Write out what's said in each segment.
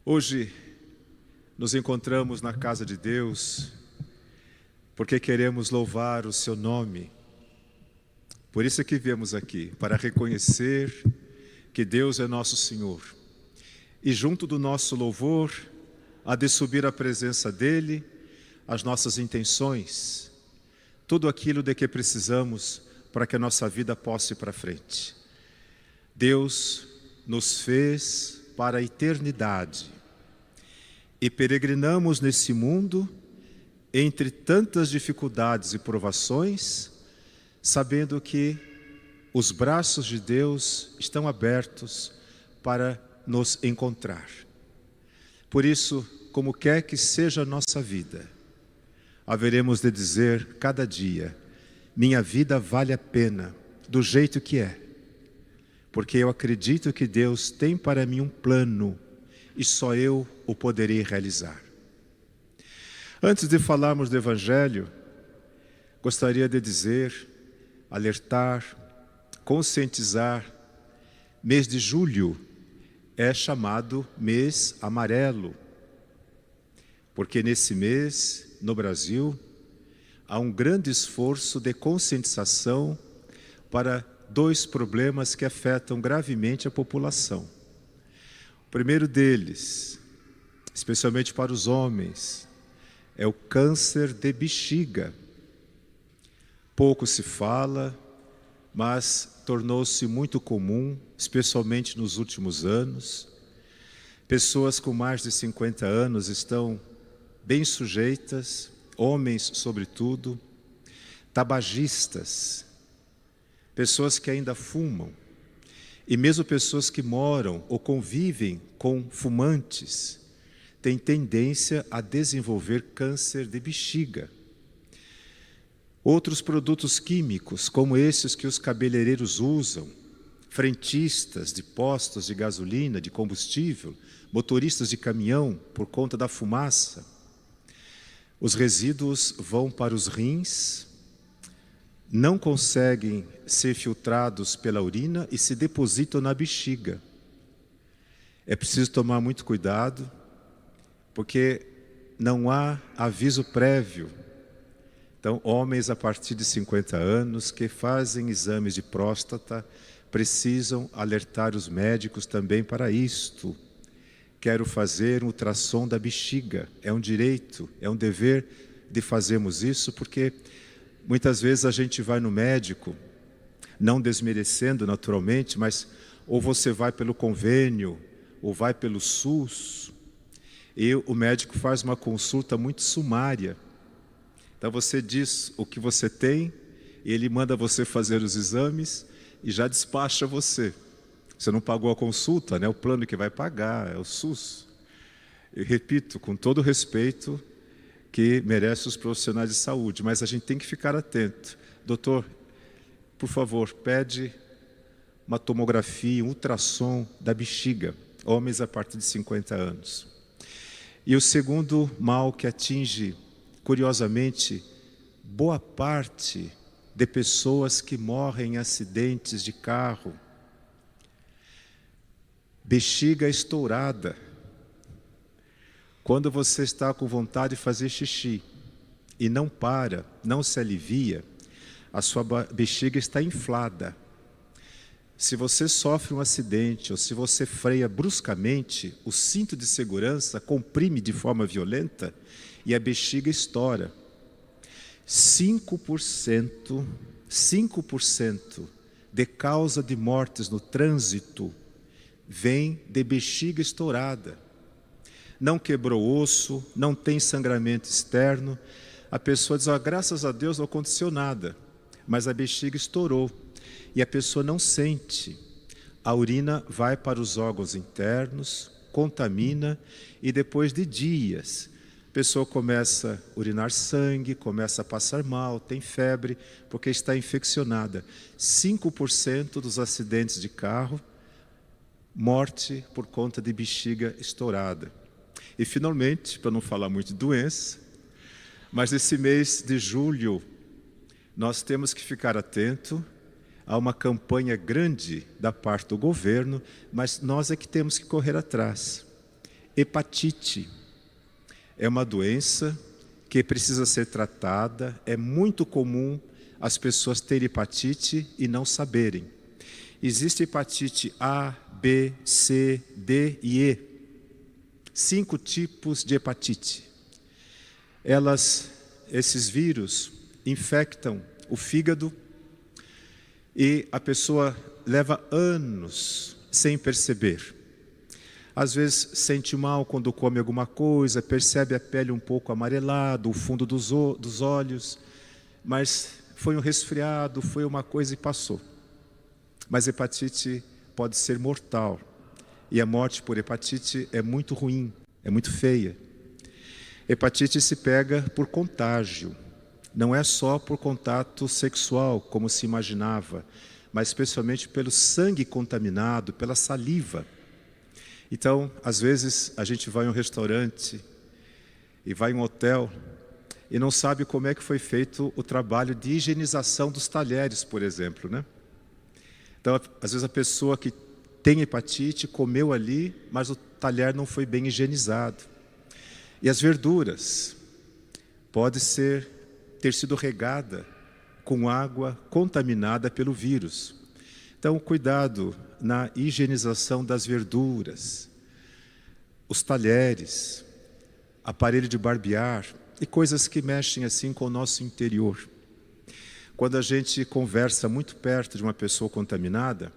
Hoje nos encontramos na casa de Deus porque queremos louvar o seu nome. Por isso é que viemos aqui, para reconhecer que Deus é nosso Senhor. E junto do nosso louvor, há de subir a presença dEle, as nossas intenções, tudo aquilo de que precisamos para que a nossa vida possa ir para frente. Deus nos fez para a eternidade e peregrinamos nesse mundo entre tantas dificuldades e provações, sabendo que os braços de Deus estão abertos para nos encontrar. Por isso, como quer que seja a nossa vida, haveremos de dizer cada dia: minha vida vale a pena do jeito que é, porque eu acredito que Deus tem para mim um plano e só eu o poderei realizar. Antes de falarmos do Evangelho, gostaria de dizer, alertar, conscientizar: mês de julho é chamado mês amarelo, porque nesse mês, no Brasil, há um grande esforço de conscientização para dois problemas que afetam gravemente a população. O primeiro deles, especialmente para os homens, é o câncer de bexiga. Pouco se fala, mas tornou-se muito comum, especialmente nos últimos anos. Pessoas com mais de 50 anos estão bem sujeitas, homens sobretudo, tabagistas, pessoas que ainda fumam, e mesmo pessoas que moram ou convivem com fumantes, têm tendência a desenvolver câncer de bexiga. Outros produtos químicos, como esses que os cabeleireiros usam, frentistas de postos de gasolina, de combustível, motoristas de caminhão, por conta da fumaça, os resíduos vão para os rins, não conseguem ser filtrados pela urina e se depositam na bexiga. É preciso tomar muito cuidado, porque não há aviso prévio. Então, homens a partir de 50 anos que fazem exames de próstata precisam alertar os médicos também para isto. Quero fazer um ultrassom da bexiga. É um direito, é um dever de fazermos isso, porque muitas vezes a gente vai no médico, não desmerecendo naturalmente, mas ou você vai pelo convênio, ou vai pelo SUS, e o médico faz uma consulta muito sumária. Então você diz o que você tem, e ele manda você fazer os exames e já despacha você. Você não pagou a consulta, né? O plano que vai pagar é o SUS. Eu repito, com todo respeito, que merece os profissionais de saúde, mas a gente tem que ficar atento. Doutor, por favor, pede uma tomografia, um ultrassom da bexiga, homens a partir de 50 anos. E o segundo mal que atinge, curiosamente, boa parte de pessoas que morrem em acidentes de carro, bexiga estourada. Quando você está com vontade de fazer xixi e não para, não se alivia, a sua bexiga está inflada. Se você sofre um acidente ou se você freia bruscamente, o cinto de segurança comprime de forma violenta e a bexiga estoura. 5% de causa de mortes no trânsito vem de bexiga estourada. Não quebrou osso, não tem sangramento externo. A pessoa diz: graças a Deus não aconteceu nada, mas a bexiga estourou e a pessoa não sente. A urina vai para os órgãos internos, contamina e depois de dias, a pessoa começa a urinar sangue, começa a passar mal, tem febre, porque está infeccionada. 5% dos acidentes de carro, morte por conta de bexiga estourada. E finalmente, para não falar muito de doença, mas esse mês de julho, nós temos que ficar atento a uma campanha grande da parte do governo, mas nós é que temos que correr atrás. hepatite. É uma doença que precisa ser tratada. É muito comum as pessoas terem hepatite e não saberem. Existe hepatite A, B, C, D e E. 5 tipos de hepatite. Esses vírus infectam o fígado e a pessoa leva anos sem perceber. Às vezes sente mal quando come alguma coisa, percebe a pele um pouco amarelada, o fundo dos olhos, mas foi um resfriado, foi uma coisa e passou. Mas hepatite pode ser mortal. E a morte por hepatite é muito ruim, é muito feia. Hepatite se pega por contágio. Não é só por contato sexual, como se imaginava, mas especialmente pelo sangue contaminado, pela saliva. Então, às vezes, a gente vai em um restaurante e vai em um hotel e não sabe como é que foi feito o trabalho de higienização dos talheres, por exemplo, né? Então, às vezes a pessoa que tem hepatite comeu ali, mas o talher não foi bem higienizado. E as verduras pode ter sido regada com água contaminada pelo vírus. Então, cuidado na higienização das verduras, os talheres, aparelho de barbear e coisas que mexem assim com o nosso interior. Quando a gente conversa muito perto de uma pessoa contaminada,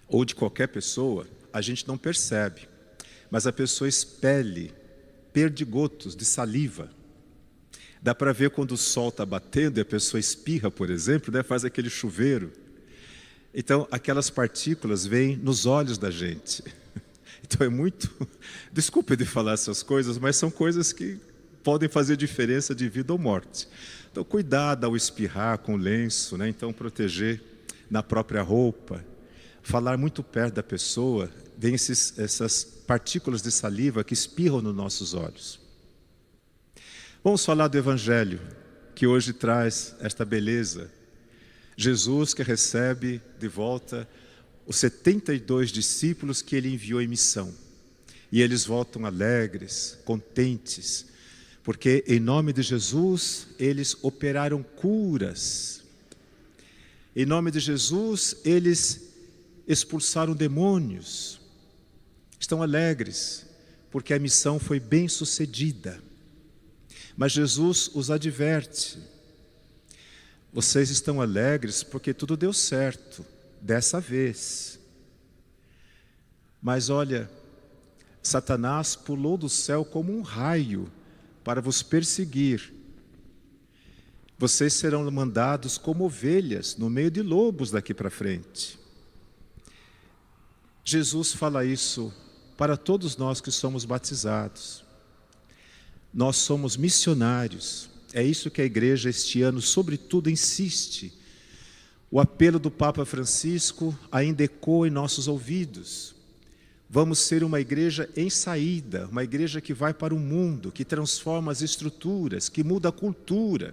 ou de qualquer pessoa, a gente não percebe, mas a pessoa expele perdigotos de saliva. Dá para ver quando o sol está batendo e a pessoa espirra, por exemplo, né? Faz aquele chuveiro. Então, aquelas partículas vêm nos olhos da gente. Então, é muito... Desculpe de falar essas coisas, mas são coisas que podem fazer diferença de vida ou morte. Então, cuidado ao espirrar com lenço, né? Então, proteger na própria roupa. Falar muito perto da pessoa, vem essas partículas de saliva que espirram nos nossos olhos. Vamos falar do Evangelho, que hoje traz esta beleza. Jesus que recebe de volta os 72 discípulos que ele enviou em missão. E eles voltam alegres, contentes, porque em nome de Jesus eles operaram curas. Em nome de Jesus eles expulsaram demônios. Estão alegres, porque a missão foi bem sucedida. Mas Jesus os adverte. Vocês estão alegres porque tudo deu certo, dessa vez. Mas olha, Satanás pulou do céu como um raio para vos perseguir. Vocês serão mandados como ovelhas no meio de lobos daqui para frente. Jesus fala isso para todos nós que somos batizados. Nós somos missionários. É isso que a igreja este ano, sobretudo, insiste. O apelo do Papa Francisco ainda ecoa em nossos ouvidos. Vamos ser uma igreja em saída, uma igreja que vai para o mundo, que transforma as estruturas, que muda a cultura.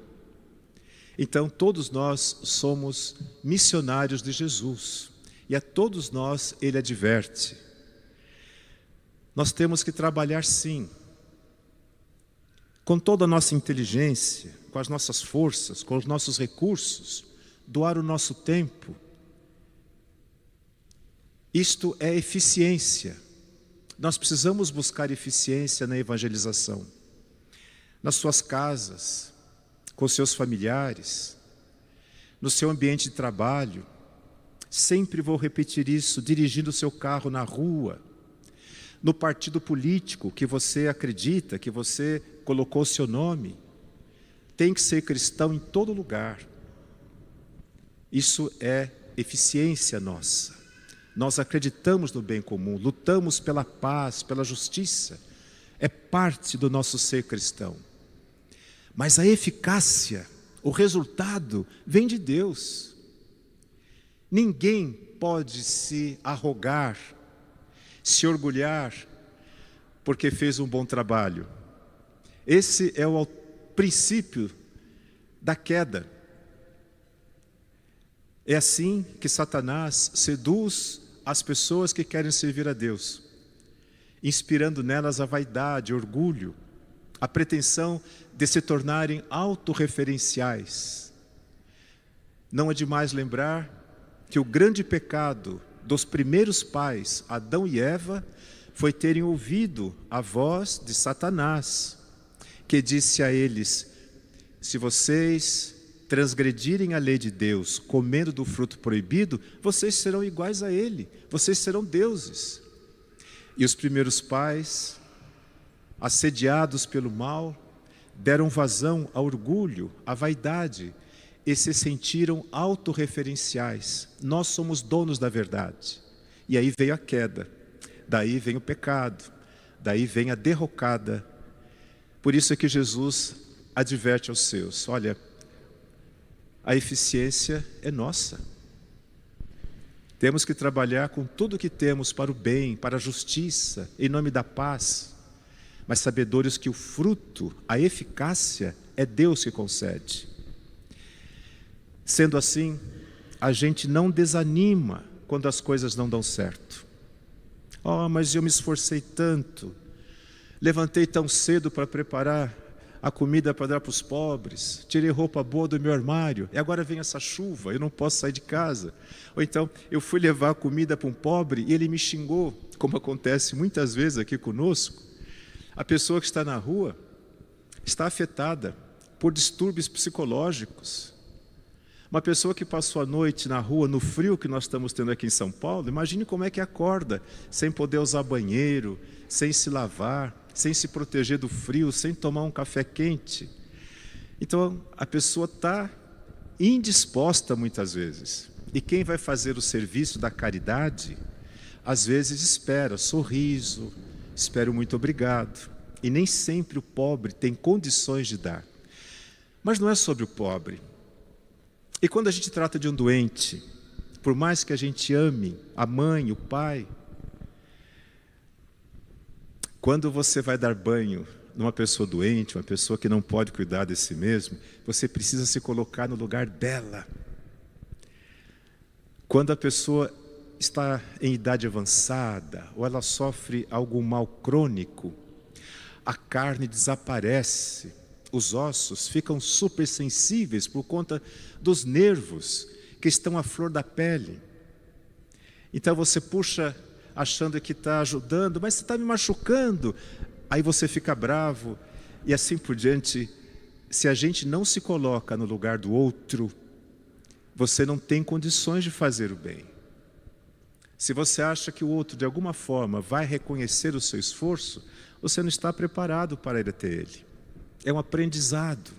Então, todos nós somos missionários de Jesus. E a todos nós ele adverte. Nós temos que trabalhar sim, com toda a nossa inteligência, com as nossas forças, com os nossos recursos, doar o nosso tempo. Isto é eficiência. Nós precisamos buscar eficiência na evangelização. Nas suas casas, com seus familiares, no seu ambiente de trabalho. Sempre vou repetir isso, dirigindo o seu carro na rua, no partido político que você acredita, que você colocou seu nome. Tem que ser cristão em todo lugar. Isso é eficiência nossa. Nós acreditamos no bem comum, lutamos pela paz, pela justiça. É parte do nosso ser cristão. Mas a eficácia, o resultado, vem de Deus. Ninguém pode se arrogar, se orgulhar, porque fez um bom trabalho. Esse é o princípio da queda. É assim que Satanás seduz as pessoas que querem servir a Deus. inspirando nelas a vaidade, orgulho, a pretensão de se tornarem autorreferenciais. Não é demais lembrar que o grande pecado dos primeiros pais, Adão e Eva, foi terem ouvido a voz de Satanás, que disse a eles: se vocês transgredirem a lei de Deus, comendo do fruto proibido, vocês serão iguais a ele, vocês serão deuses. E os primeiros pais, assediados pelo mal, deram vazão ao orgulho, à vaidade, e se sentiram autorreferenciais. Nós somos donos da verdade. E aí veio a queda, daí vem o pecado, daí vem a derrocada. Por isso é que Jesus adverte aos seus: olha, a eficiência é nossa. Temos que trabalhar com tudo o que temos para o bem, para a justiça, em nome da paz, mas sabedores que o fruto, a eficácia, é Deus que concede. Sendo assim, a gente não desanima quando as coisas não dão certo. Oh, mas eu me esforcei tanto, levantei tão cedo para preparar a comida para dar para os pobres, tirei roupa boa do meu armário, e agora vem essa chuva, eu não posso sair de casa. Ou então, eu fui levar a comida para um pobre e ele me xingou, como acontece muitas vezes aqui conosco. A pessoa que está na rua está afetada por distúrbios psicológicos. Uma pessoa que passou a noite na rua, no frio que nós estamos tendo aqui em São Paulo, imagine como é que acorda, sem poder usar banheiro, sem se lavar, sem se proteger do frio, sem tomar um café quente. Então, a pessoa está indisposta muitas vezes. E quem vai fazer o serviço da caridade, às vezes espera sorriso, espera muito obrigado. E nem sempre o pobre tem condições de dar. Mas não é sobre o pobre. E quando a gente trata de um doente, por mais que a gente ame a mãe, o pai, quando você vai dar banho numa pessoa doente, uma pessoa que não pode cuidar de si mesmo, você precisa se colocar no lugar dela. Quando a pessoa está em idade avançada, ou ela sofre algum mal crônico, a carne desaparece, os ossos ficam supersensíveis por conta dos nervos que estão à flor da pele. Então você puxa achando que está ajudando, mas você está me machucando. Aí você fica bravo e assim por diante. Se a gente não se coloca no lugar do outro, você não tem condições de fazer o bem. Se você acha que o outro de alguma forma vai reconhecer o seu esforço, você não está preparado para ir até ele. É um aprendizado,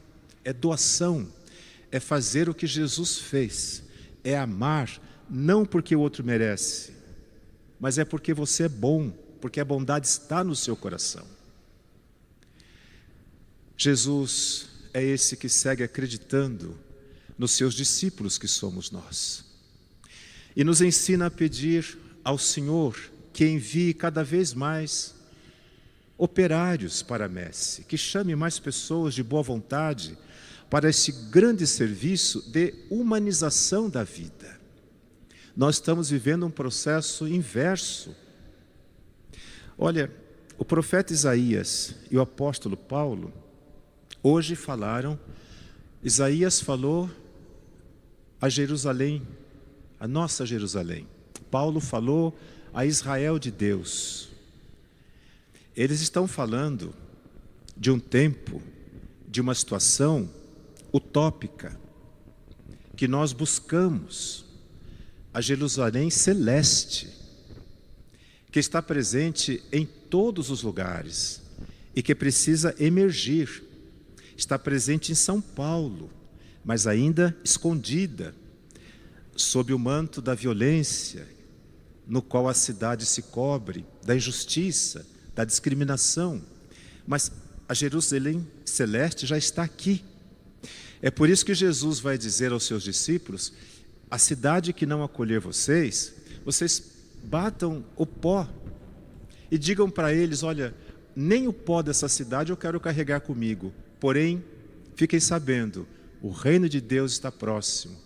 é doação, é fazer o que Jesus fez, é amar, não porque o outro merece, mas é porque você é bom, porque a bondade está no seu coração. Jesus é esse que segue acreditando nos seus discípulos, que somos nós, e nos ensina a pedir ao Senhor que envie cada vez mais operários para a messe, que chame mais pessoas de boa vontade para esse grande serviço de humanização da vida. Nós estamos vivendo um processo inverso. Olha, o profeta Isaías e o apóstolo Paulo hoje falaram. Isaías falou a Jerusalém, a nossa Jerusalém. Paulo falou a Israel de Deus. Eles estão falando de um tempo, de uma situação utópica, que nós buscamos, a Jerusalém celeste, que está presente em todos os lugares e que precisa emergir. Está presente em São Paulo, mas ainda escondida, sob o manto da violência, no qual a cidade se cobre, da injustiça, da discriminação. Mas a Jerusalém celeste já está aqui. É por isso que Jesus vai dizer aos seus discípulos: a cidade que não acolher vocês, vocês batam o pó e digam para eles: olha, nem o pó dessa cidade eu quero carregar comigo, porém, fiquem sabendo, o reino de Deus está próximo,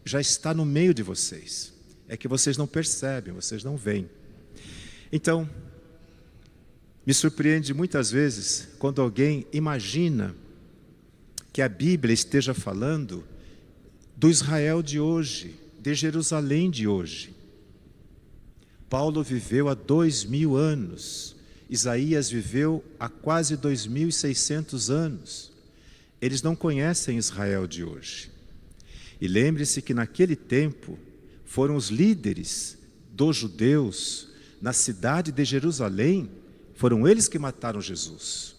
já está no meio de vocês. É que vocês não percebem, vocês não veem. Então, Me surpreende muitas vezes quando alguém imagina que a Bíblia esteja falando do Israel de hoje, de Jerusalém de hoje. Paulo viveu há 2000 anos, Isaías viveu há quase 2600 anos. Eles não conhecem Israel de hoje. E lembre-se que naquele tempo foram os líderes dos judeus na cidade de Jerusalém, foram eles que mataram Jesus.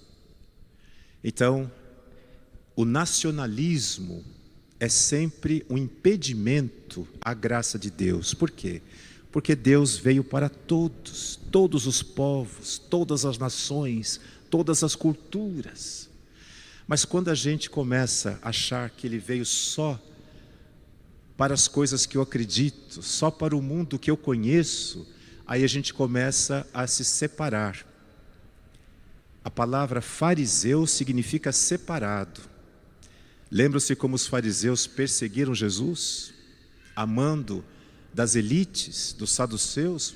Então, o nacionalismo é sempre um impedimento à graça de Deus. Por quê? Porque Deus veio para todos, todos os povos, todas as nações, todas as culturas. Mas quando a gente começa a achar que Ele veio só para as coisas que eu acredito, só para o mundo que eu conheço, aí a gente começa a se separar. A palavra fariseu significa separado. Lembram-se como os fariseus perseguiram Jesus, amando das elites, dos saduceus,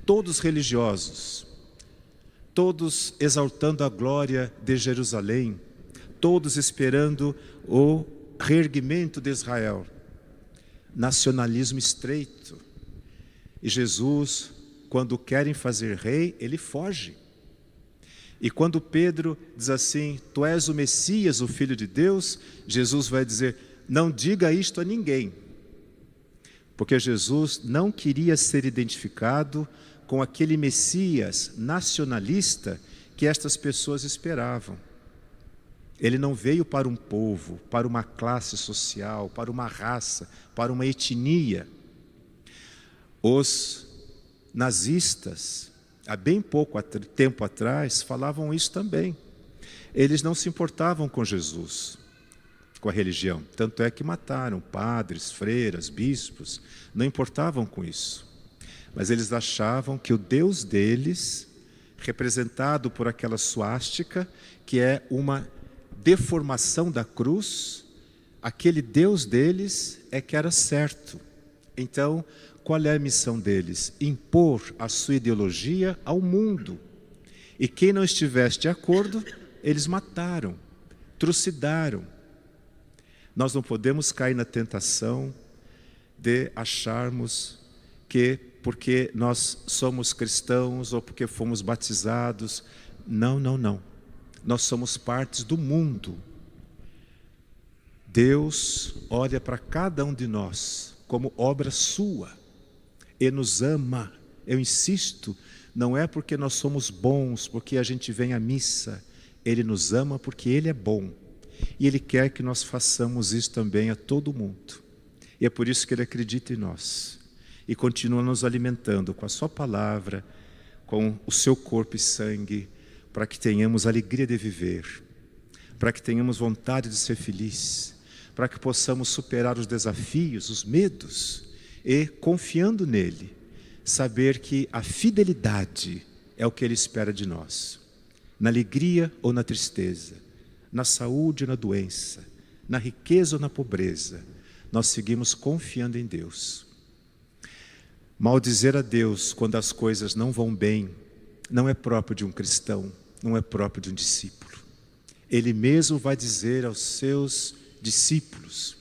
todos religiosos, todos exaltando a glória de Jerusalém, todos esperando o reerguimento de Israel. Nacionalismo estreito. E Jesus, quando querem fazer rei, ele foge. E quando Pedro diz assim, tu és o Messias, o Filho de Deus, Jesus vai dizer, não diga isto a ninguém. Porque Jesus não queria ser identificado com aquele Messias nacionalista que estas pessoas esperavam. Ele não veio para um povo, para uma classe social, para uma raça, para uma etnia. Os nazistas, há bem pouco tempo atrás, falavam isso também. Eles não se importavam com Jesus, com a religião. Tanto é que mataram padres, freiras, bispos, não importavam com isso. Mas eles achavam que o Deus deles, representado por aquela suástica, que é uma deformação da cruz, aquele Deus deles é que era certo. Então, qual é a missão deles? Impor a sua ideologia ao mundo. E quem não estivesse de acordo, eles mataram, trucidaram. Nós não podemos cair na tentação de acharmos que porque nós somos cristãos ou porque fomos batizados. Não, não, não. Nós somos partes do mundo. Deus olha para cada um de nós como obra sua e nos ama. Eu insisto, não é porque nós somos bons, porque a gente vem à missa. Ele nos ama porque Ele é bom. E Ele quer que nós façamos isso também a todo mundo. E é por isso que Ele acredita em nós. E continua nos alimentando com a sua palavra, com o seu corpo e sangue, para que tenhamos alegria de viver, para que tenhamos vontade de ser feliz, para que possamos superar os desafios, os medos, e, confiando nele, saber que a fidelidade é o que Ele espera de nós. Na alegria ou na tristeza, na saúde ou na doença, na riqueza ou na pobreza, nós seguimos confiando em Deus. Maldizer a Deus quando as coisas não vão bem, não é próprio de um cristão, não é próprio de um discípulo. Ele mesmo vai dizer aos seus discípulos,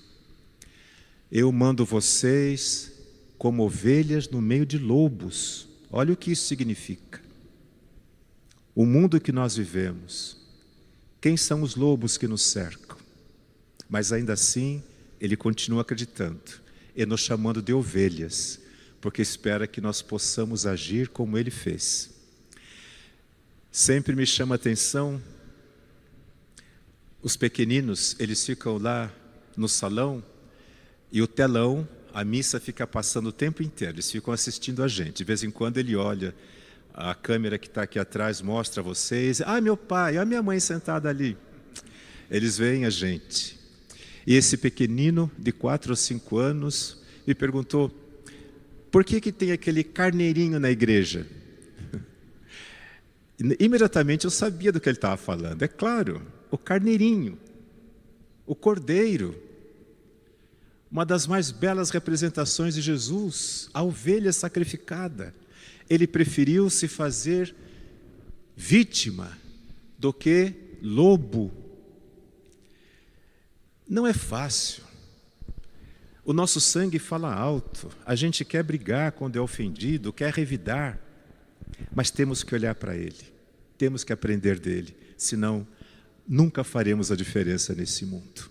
eu mando vocês como ovelhas no meio de lobos. Olha o que isso significa. O mundo que nós vivemos, quem são os lobos que nos cercam? Mas ainda assim, Ele continua acreditando e nos chamando de ovelhas, porque espera que nós possamos agir como Ele fez. Sempre me chama a atenção, os pequeninos, eles ficam lá no salão e o telão, a missa fica passando o tempo inteiro, eles ficam assistindo a gente. De vez em quando ele olha, a câmera que está aqui atrás mostra a vocês, meu pai, minha mãe sentada ali. Eles veem a gente. E esse pequenino de 4 ou 5 anos me perguntou, por que tem aquele carneirinho na igreja? Imediatamente eu sabia do que ele estava falando. É claro, o carneirinho, o cordeiro, uma das mais belas representações de Jesus, a ovelha sacrificada. Ele preferiu se fazer vítima do que lobo. Não é fácil. O nosso sangue fala alto. A gente quer brigar quando é ofendido, quer revidar. Mas temos que olhar para Ele. Temos que aprender dele. Senão, nunca faremos a diferença nesse mundo.